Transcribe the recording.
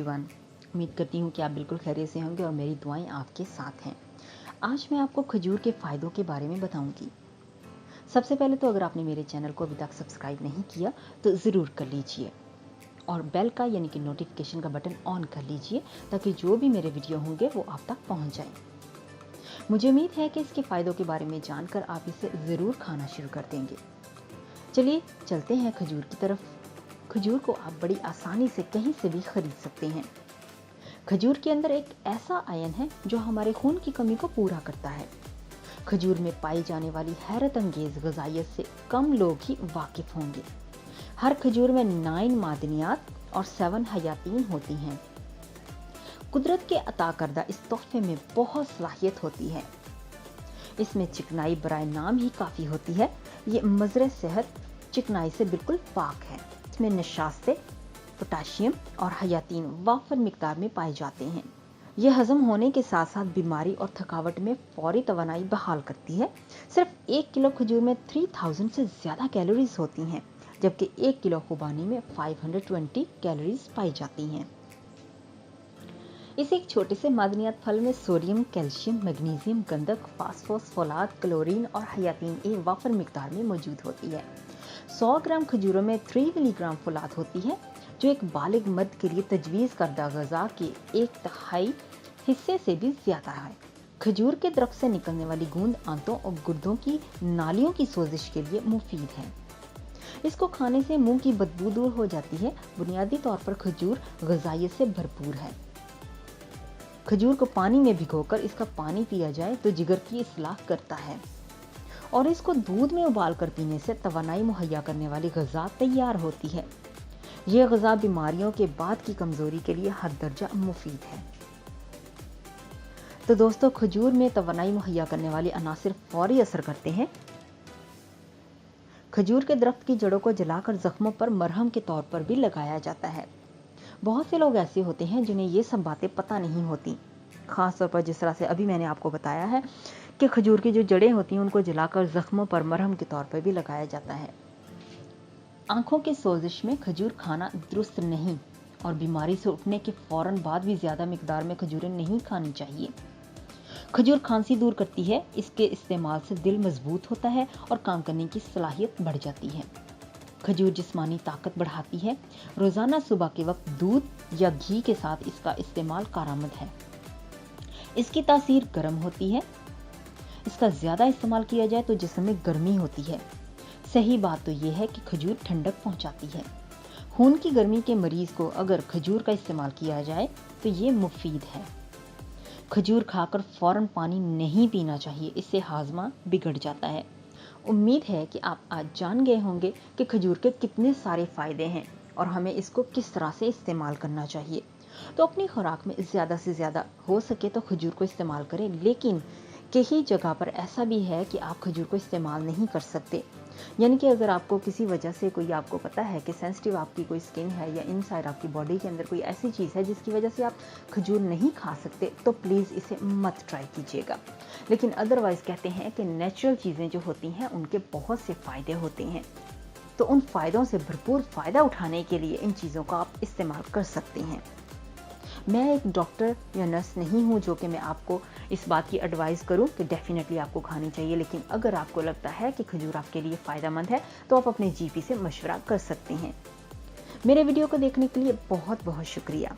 Everyone. उम्मीद करती हूँ कि आप बिल्कुल खैरियत से होंगे और मेरी दुआएं आपके साथ हैं। आज मैं आपको खजूर के फ़ायदों के बारे में बताऊंगी। सबसे पहले तो अगर आपने मेरे चैनल को अभी तक सब्सक्राइब नहीं किया तो ज़रूर कर लीजिए और बेल का यानी कि नोटिफिकेशन का बटन ऑन कर लीजिए ताकि जो भी मेरे वीडियो होंगे वो आप तक पहुँच जाएँ। मुझे उम्मीद है कि इसके फ़ायदों के बारे में जानकर आप इसे ज़रूर खाना शुरू कर देंगे। चलिए चलते हैं खजूर की तरफ। खजूर को आप बड़ी आसानी से कहीं से भी खरीद सकते हैं। खजूर के अंदर एक ऐसा आयन है जो हमारे खून की कमी को पूरा करता है। खजूर में पाई जाने वाली हैरत अंगेज ग़िज़ाइयत से कम लोग ही वाकिफ होंगे। हर खजूर में 9 मादनियात और 7 हयातीन होती हैं। कुदरत के अता करदा इस तोहफे में बहुत सलाहियत होती है। इसमें चिकनाई बराए नाम ही काफ़ी होती है। ये मज़र सेहत चिकनाई से बिल्कुल पाक है। इसमें नशास्ते, पोटाशियम और हयातीन वाफर मिकदार में पाए जाते हैं। यह हजम होने के साथ साथ बीमारी और थकावट में फौरी तवानाई बहाल करती है। सिर्फ 1 किलो खजूर में 3000 से ज़्यादा कैलोरीज होती हैं, जबकि 1 किलो खुबानी में 520 कैलोरीज पाई जाती हैं। इस एक छोटे से मादनियात फल में सोडियम, कैल्शियम, मैग्नीशियम, गंधक, फास्फोरस, फोलाद, क्लोरीन और हयातीन ए वाफर मिकदार में मौजूद होती है। 100 ग्राम खजूरों में 3 मिलीग्राम फोलाद होती है, जो एक बालिग मर्द के लिए तजवीज़ करदा ग़िज़ा के 1/3 हिस्से से भी ज़्यादा है। खजूर के दरख्त से निकलने वाली गूंद आंतों और गुर्दों की नालियों की सोजिश के लिए मुफीद है। इसको खाने से मुंह की बदबू दूर हो जाती है। बुनियादी तौर पर खजूर ग़िज़ाइयत से भरपूर है। खजूर को पानी में भिगोकर इसका पानी पिया जाए तो जिगर की इस्लाह करता है और इसको दूध में उबाल कर पीने से तवानाई मुहैया करने वाली ग़िज़ा तैयार होती है। यह ग़िज़ा बीमारियों के बाद की कमज़ोरी के लिए हर दर्जा मुफीद है। तो दोस्तों, खजूर में तवानाई मुहैया करने वाले अनासिर फौरी असर करते हैं। खजूर के दरख्त की जड़ों को जलाकर ज़ख्मों पर मरहम के तौर पर भी लगाया जाता है। बहुत से लोग ऐसे होते हैं जिन्हें ये सब बातें पता नहीं होती, ख़ास तौर पर जिस तरह से अभी मैंने आपको बताया है कि खजूर की जो जड़ें होती हैं उनको जलाकर ज़ख्मों पर मरहम के तौर पर भी लगाया जाता है। आंखों के सोजिश में खजूर खाना दुरुस्त नहीं और बीमारी से उठने के फ़ौरन बाद भी ज़्यादा मिकदार में खजूरें नहीं खानी चाहिए। खजूर खांसी दूर करती है। इसके इस्तेमाल से दिल मजबूत होता है और काम करने की सलाहियत बढ़ जाती है। खजूर जिस्मानी ताकत बढ़ाती है। रोज़ाना सुबह के वक्त दूध या घी के साथ इसका इस्तेमाल कारआमद है। इसकी तासीर गर्म होती है। इसका ज़्यादा इस्तेमाल किया जाए तो जिस्म में गर्मी होती है। सही बात तो यह है कि खजूर ठंडक पहुंचाती है। खून की गर्मी के मरीज को अगर खजूर का इस्तेमाल किया जाए तो ये मुफीद है। खजूर खाकर फ़ौरन पानी नहीं पीना चाहिए, इससे हाजमा बिगड़ जाता है। उम्मीद है कि आप आज जान गए होंगे कि खजूर के कितने सारे फ़ायदे हैं और हमें इसको किस तरह से इस्तेमाल करना चाहिए। तो अपनी खुराक में ज़्यादा से ज़्यादा हो सके तो खजूर को इस्तेमाल करें, लेकिन कई जगह पर ऐसा भी है कि आप खजूर को इस्तेमाल नहीं कर सकते। यानी कि अगर आपको किसी वजह से कोई, आपको पता है कि सेंसिटिव आपकी कोई स्किन है या इनसाइड आपकी बॉडी के अंदर कोई ऐसी चीज़ है जिसकी वजह से आप खजूर नहीं खा सकते, तो प्लीज़ इसे मत ट्राई कीजिएगा। लेकिन अदरवाइज़ कहते हैं कि नेचुरल चीज़ें जो होती हैं उनके बहुत से फ़ायदे होते हैं, तो उन फ़ायदों से भरपूर फ़ायदा उठाने के लिए इन चीज़ों का आप इस्तेमाल कर सकते हैं। मैं एक डॉक्टर या नर्स नहीं हूँ जो कि मैं आपको इस बात की एडवाइस करूँ कि डेफिनेटली आपको खानी चाहिए, लेकिन अगर आपको लगता है कि खजूर आपके लिए फ़ायदेमंद है तो आप अपने जीपी से मशवरा कर सकते हैं। मेरे वीडियो को देखने के लिए बहुत बहुत शुक्रिया।